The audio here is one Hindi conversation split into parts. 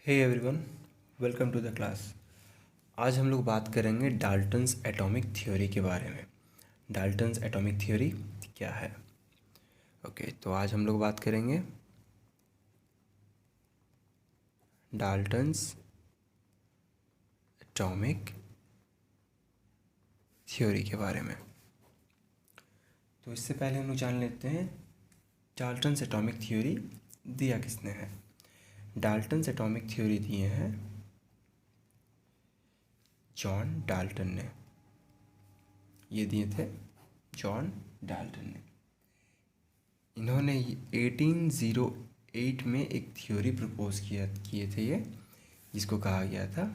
Hey everyone, welcome to the class. आज हम लोग बात करेंगे डाल्टन्स एटॉमिक थ्योरी के बारे में। डाल्टन्स एटॉमिक थ्योरी क्या है? ओके, तो आज हम लोग बात करेंगे डाल्टन्स एटॉमिक थ्योरी के बारे में। तो इससे पहले हम लोग जान लेते हैं डाल्टन्स एटॉमिक थ्योरी दिया किसने है। डाल्टन्स एटॉमिक थ्योरी दिए हैं जॉन डाल्टन ने। ये दिए थे जॉन डाल्टन ने। इन्होंने 1808 में एक थ्योरी प्रपोज किए थे ये, जिसको कहा गया था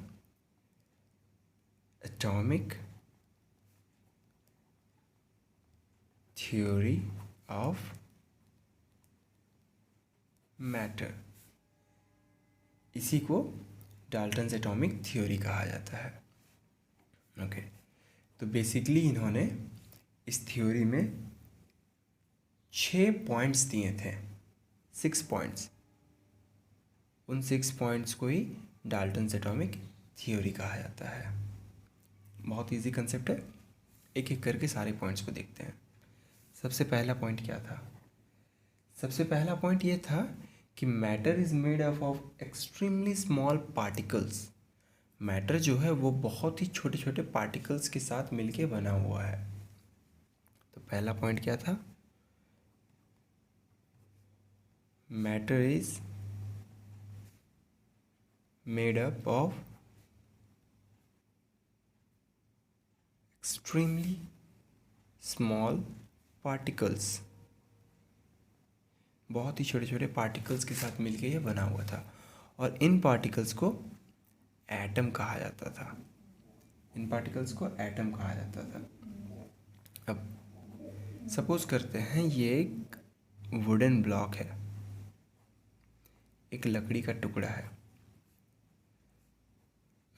एटॉमिक थ्योरी ऑफ मैटर। इसी को डाल्टन्स एटॉमिक थ्योरी कहा जाता है। ओके, तो बेसिकली इन्होंने इस थ्योरी में 6 पॉइंट्स दिए थे, 6 पॉइंट्स। उन 6 पॉइंट्स को ही डाल्टन्स एटॉमिक थ्योरी कहा जाता है। बहुत इजी कंसेप्ट है, एक एक करके सारे पॉइंट्स को देखते हैं। सबसे पहला पॉइंट क्या था? सबसे पहला पॉइंट ये था कि matter is made up of extremely small particles. Matter जो है वो बहुत ही छोटे छोटे पार्टिकल्स के साथ मिलके बना हुआ है। तो पहला पॉइंट क्या था? Matter is made up of extremely small particles. बहुत ही छोटे छोटे पार्टिकल्स के साथ मिलके ये बना हुआ था, और इन पार्टिकल्स को एटम कहा जाता था। इन पार्टिकल्स को एटम कहा जाता था। अब सपोज करते हैं ये एक वुडन ब्लॉक है, एक लकड़ी का टुकड़ा है।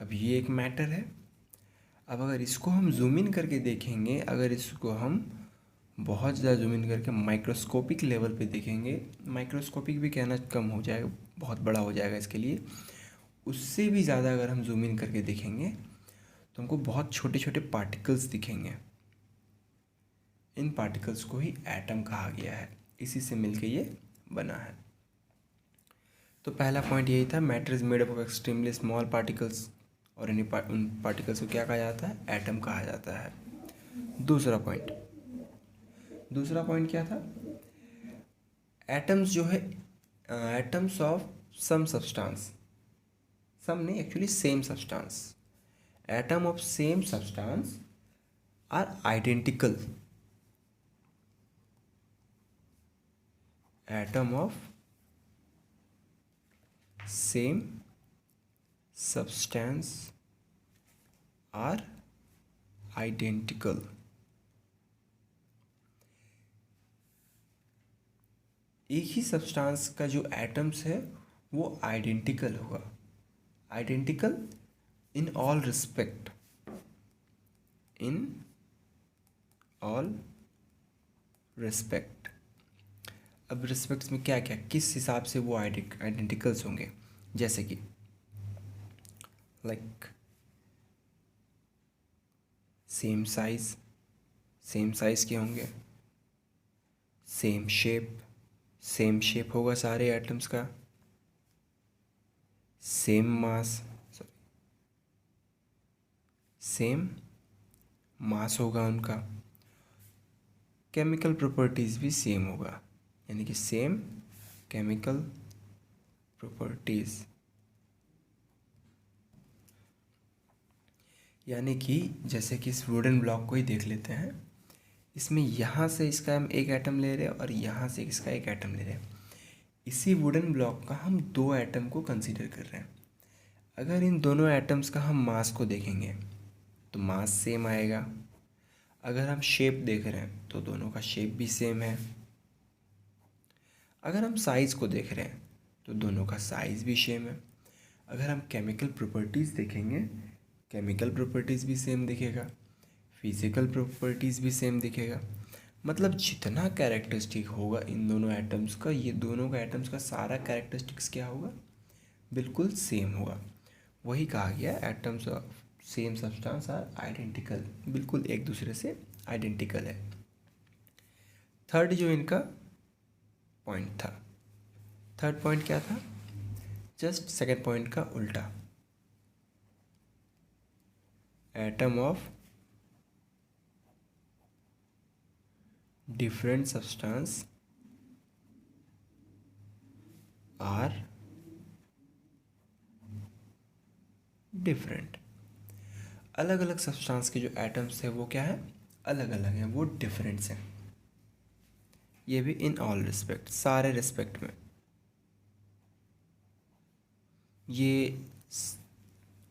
अब ये एक मैटर है। अब अगर इसको हम जूम इन करके देखेंगे, अगर इसको हम बहुत ज़्यादा जूम इन करके माइक्रोस्कोपिक लेवल पे देखेंगे, माइक्रोस्कोपिक भी कहना कम हो जाएगा, बहुत बड़ा हो जाएगा इसके लिए। उससे भी ज़्यादा अगर हम जूम इन करके देखेंगे तो हमको बहुत छोटे छोटे पार्टिकल्स दिखेंगे। इन पार्टिकल्स को ही एटम कहा गया है, इसी से मिलके ये बना है। तो पहला पॉइंट यही था, matter is made up of extremely small particles, और उन पार्टिकल्स को क्या कहा जाता है? एटम कहा जाता है। दूसरा पॉइंट क्या था? एटम्स जो है, atoms of some substance, some नहीं, actually same substance, atom of same substance are identical. Atom of same substance are identical. एक ही सब्सटेंस का जो एटम्स है वो आइडेंटिकल होगा। Identical in all respect, in all respect. अब रिस्पेक्ट्स में क्या क्या, किस हिसाब से वो आइडेंटिकल्स होंगे? जैसे कि लाइक सेम साइज के होंगे, सेम शेप होगा सारे एटम्स का, सेम मास होगा उनका, केमिकल प्रॉपर्टीज़ भी सेम होगा, यानी कि सेम केमिकल प्रॉपर्टीज़। यानी कि जैसे कि इस वुडन ब्लॉक को ही देख लेते हैं, इसमें यहाँ से इसका हम एक एटम ले रहे हैं और यहाँ से इसका एक एटम ले रहे हैं। इसी वुडन ब्लॉक का हम 2 एटम को कंसीडर कर रहे हैं। अगर इन दोनों एटम्स का हम मास को देखेंगे तो मास सेम आएगा। अगर हम शेप देख रहे हैं तो दोनों का शेप भी सेम है। अगर हम साइज़ को देख रहे हैं तो दोनों का साइज़ भी सेम है। अगर हम केमिकल प्रॉपर्टीज़ देखेंगे, केमिकल प्रॉपर्टीज़ भी सेम दिखेगा, फिज़िकल प्रॉपर्टीज़ भी सेम दिखेगा। मतलब जितना कैरेक्टरिस्टिक होगा इन दोनों एटम्स का, ये दोनों का एटम्स का सारा कैरेक्टरिस्टिक्स क्या होगा? बिल्कुल सेम होगा। वही कहा गया atoms of same substance are identical, बिल्कुल एक दूसरे से आइडेंटिकल है। थर्ड जो इनका पॉइंट था, थर्ड पॉइंट क्या था, जस्ट सेकेंड पॉइंट का उल्टा, atom of different substance are different. अलग अलग सब्सटेंस के जो एटम्स है वो क्या है, अलग अलग हैं, वो डिफरेंट्स हैं। ये भी इन ऑल रिस्पेक्ट, सारे रिस्पेक्ट में। ये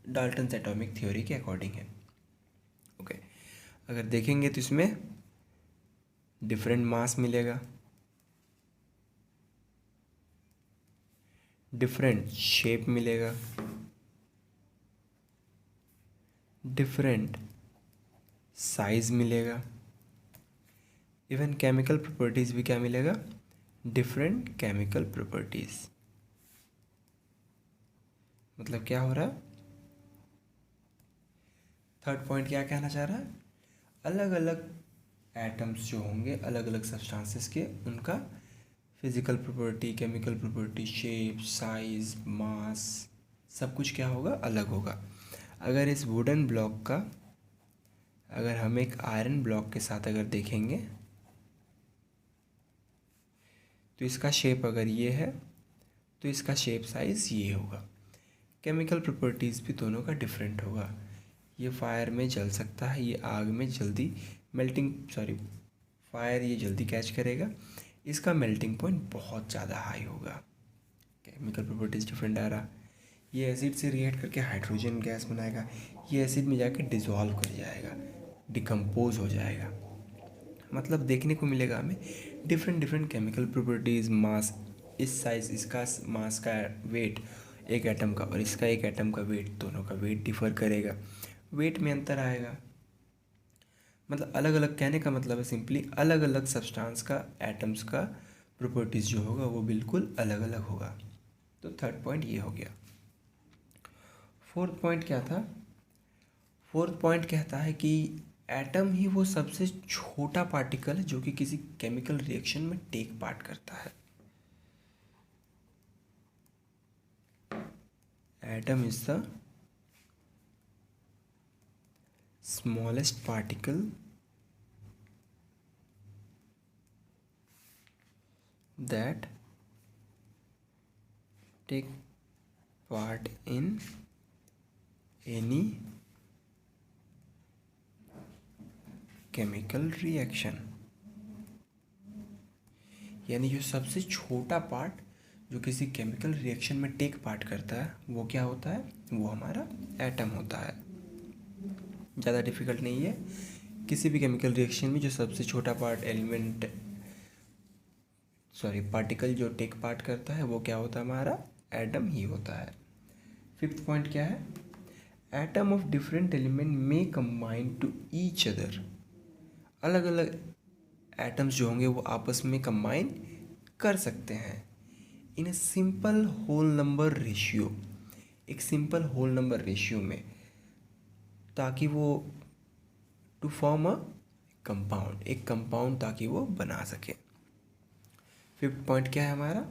डाल्टन्स एटॉमिक थ्योरी के अकॉर्डिंग है। ओके, अगर देखेंगे तो इसमें डिफरेंट मास मिलेगा, डिफरेंट शेप मिलेगा, डिफरेंट साइज मिलेगा, इवन केमिकल प्रॉपर्टीज़ भी क्या मिलेगा, डिफरेंट केमिकल प्रॉपर्टीज़। मतलब क्या हो रहा है, थर्ड पॉइंट क्या कहना चाह रहा है, अलग अलग एटम्स जो होंगे अलग अलग सब्सटेंसेस के, उनका physical property, chemical property, shape, size, mass, सब कुछ क्या होगा, अलग होगा। अगर इस वुडन ब्लॉक का, अगर हम एक आयरन ब्लॉक के साथ अगर देखेंगे तो इसका शेप अगर ये है तो इसका शेप साइज़ ये होगा। केमिकल प्रॉपर्टीज़ भी दोनों का डिफरेंट होगा। ये फायर में जल सकता है, ये आग में जल्दी फायर ये जल्दी कैच करेगा, इसका मेल्टिंग पॉइंट बहुत ज़्यादा हाई होगा। केमिकल प्रॉपर्टीज़ डिफरेंट आ रहा, ये एसिड से रिएक्ट करके हाइड्रोजन गैस बनाएगा, ये एसिड में जाके डिज़ोल्व कर जाएगा, डिकम्पोज हो जाएगा। मतलब देखने को मिलेगा हमें डिफरेंट डिफरेंट केमिकल प्रॉपर्टीज़, मास, इस साइज़, इसका मास का वेट एक एटम का और इसका एक एटम का वेट, दोनों का वेट डिफ़र करेगा, वेट में अंतर आएगा। मतलब अलग अलग, कहने का मतलब है सिंपली अलग अलग सब्सटेंस का, एटम्स का प्रॉपर्टीज़ जो होगा वो बिल्कुल अलग अलग होगा। तो थर्ड पॉइंट ये हो गया। फोर्थ पॉइंट क्या था, फोर्थ पॉइंट कहता है कि एटम ही वो सबसे छोटा पार्टिकल है जो कि किसी केमिकल रिएक्शन में टेक पार्ट करता है। Atom is the smallest particle that take part in any chemical reaction। यानी जो सबसे छोटा पार्ट जो किसी केमिकल रिएक्शन में टेक पार्ट करता है वो क्या होता है, वो हमारा एटम होता है। ज़्यादा डिफिकल्ट नहीं है, किसी भी केमिकल रिएक्शन में जो सबसे छोटा पार्ट पार्टिकल जो टेक पार्ट करता है वो क्या होता है, हमारा एटम ही होता है। फिफ्थ पॉइंट क्या है, एटम ऑफ डिफरेंट एलिमेंट में कंबाइन टू ईच अदर। अलग अलग एटम्स जो होंगे वो आपस में कंबाइन कर सकते हैं in a simple whole number ratio, एक सिंपल होल नंबर रेशियो में, ताकि वो टू फॉर्म अ कंपाउंड, एक कंपाउंड ताकि वो बना सके। फिफ्थ पॉइंट क्या है हमारा,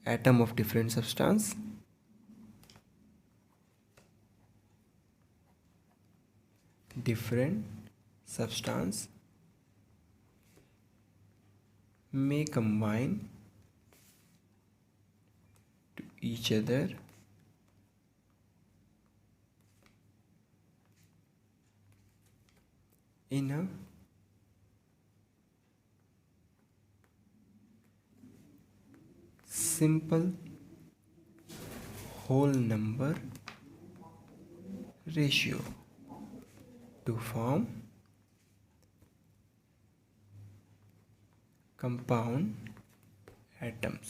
atom of different substance may combine to each other in a simple whole number ratio to form compound atoms,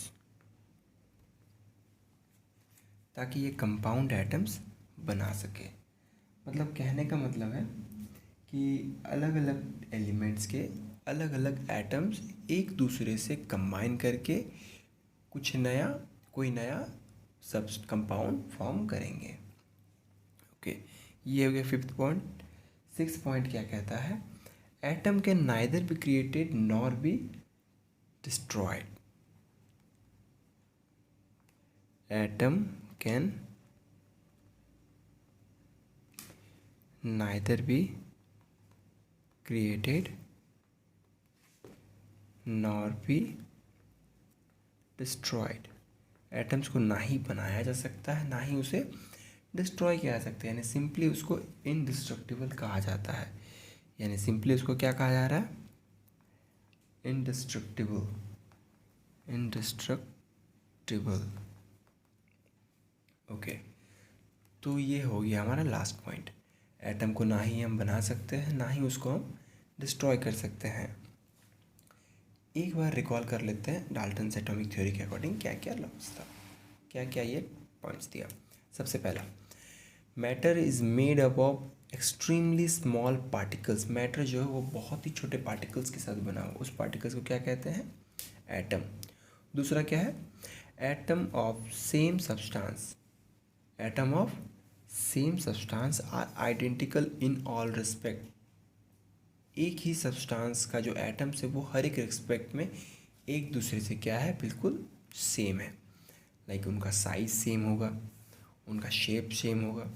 ताकि ये कंपाउंड एटम्स बना सके। मतलब कहने का मतलब है कि अलग अलग एलिमेंट्स के अलग अलग एटम्स एक दूसरे से कंबाइन करके कोई नया सब कंपाउंड फॉर्म करेंगे। ओके, ये हो गया फिफ्थ पॉइंट। सिक्स पॉइंट क्या कहता है? Atom can neither be created nor be destroyed. Atom can neither be created nor be destroyed. Atoms को ना ही बनाया जा सकता है, ना ही उसे डिस्ट्रॉय किया जा सकता है, यानी सिंपली उसको इनडिस्ट्रक्टिबल कहा जाता है। यानी सिंपली उसको क्या कहा जा रहा है? इनडिस्ट्रक्टिबल। इनडिस्ट्रक्टिबल। ओके, तो ये हो गया हमारा लास्ट पॉइंट। एटम को ना ही हम बना सकते हैं, ना ही उसको हम डिस्ट्रॉय कर सकते हैं। एक बार रिकॉल कर लेते हैं डाल्टन्स एटॉमिक थ्योरी के अकॉर्डिंग क्या क्या लॉज था, क्या क्या ये पॉइंट्स दिया। सबसे पहला, matter is made up of extremely small particles. Matter जो है वो बहुत ही छोटे पार्टिकल्स के साथ बना हुआ, उस पार्टिकल्स को क्या कहते हैं? एटम। दूसरा क्या है? Atom of same substance. Atom of same substance are identical in all respect. एक ही सब्सटेंस का जो एटम्स है वो हर एक रिस्पेक्ट में एक दूसरे से क्या है? बिल्कुल सेम है। लाइक उनका साइज सेम होगा, उनका शेप सेम होगा,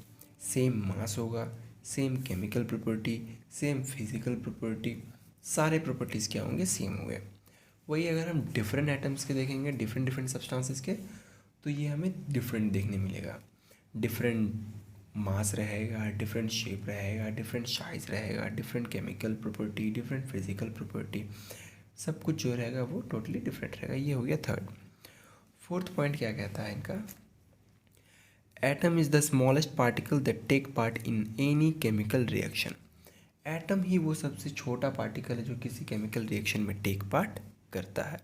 सेम मास होगा, same chemical property, same physical property, सारे प्रॉपर्टीज़ क्या होंगे? सेम होंगे। वही अगर हम डिफरेंट एटम्स के देखेंगे, डिफरेंट डिफरेंट सब्सटेंसेस के, तो ये हमें डिफरेंट देखने मिलेगा। डिफरेंट मास रहेगा, डिफरेंट शेप रहेगा, डिफरेंट साइज रहेगा, different chemical property, different physical property, सब कुछ जो रहेगा वो टोटली डिफरेंट रहेगा। ये हो गया थर्ड। फोर्थ पॉइंट क्या कहता है इनका? Atom is the smallest particle that take part in any chemical reaction. Atom ही वो सबसे छोटा पार्टिकल है जो किसी केमिकल रिएक्शन में टेक पार्ट करता है।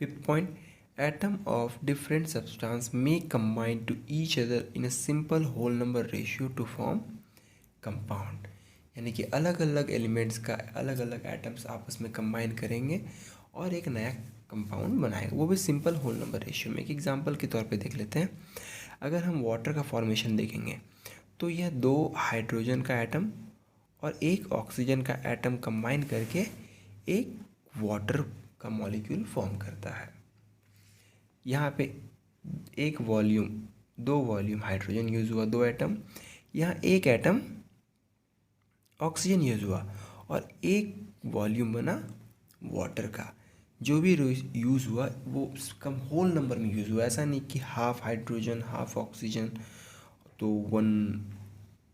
Fifth point, atom of different substance may combine to each other in a simple whole number ratio to form compound. यानी कि अलग अलग एलिमेंट्स का अलग अलग एटम्स आपस में कंबाइन करेंगे और एक नया कंपाउंड बनाएगा, वो भी सिंपल होल नंबर रेशियो में। एक एग्जांपल के तौर पे देख लेते हैं। अगर हम वाटर का फॉर्मेशन देखेंगे तो यह दो हाइड्रोजन का एटम और एक ऑक्सीजन का एटम कंबाइन करके एक वाटर का मॉलिक्यूल फॉर्म करता है। यहाँ पे एक वॉल्यूम, दो वॉल्यूम हाइड्रोजन यूज़ हुआ, दो एटम, यहाँ एक एटम ऑक्सीजन यूज़ हुआ और एक वॉल्यूम बना वाटर का। जो भी यूज़ हुआ वो कम होल नंबर में यूज़ हुआ, ऐसा नहीं कि हाफ हाइड्रोजन हाफ ऑक्सीजन तो वन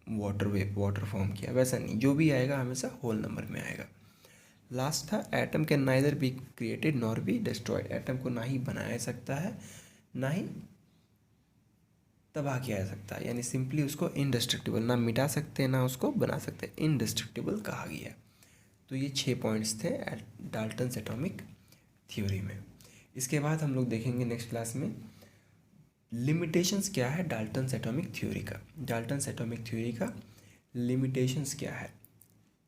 वाटर फॉर्म किया, वैसा नहीं। जो भी आएगा हमेशा होल नंबर में आएगा। लास्ट था, atom can neither be created nor be destroyed. Atom को ना ही बनाया जा सकता है, ना ही तबाह किया जा सकता है, यानी सिंपली उसको इनडिस्ट्रक्टिबल, ना मिटा सकते ना उसको बना सकते, इनडिस्ट्रक्टिबल कहा गया। तो ये 6 पॉइंट्स थे डाल्टन्स एटॉमिक थ्योरी में। इसके बाद हम लोग देखेंगे नेक्स्ट क्लास में लिमिटेशंस क्या है डाल्टन्स एटॉमिक थ्योरी का। डाल्टन्स एटॉमिक थ्योरी का लिमिटेशंस क्या है,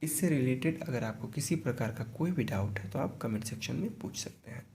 इससे रिलेटेड अगर आपको किसी प्रकार का कोई भी डाउट है तो आप कमेंट सेक्शन में पूछ सकते हैं।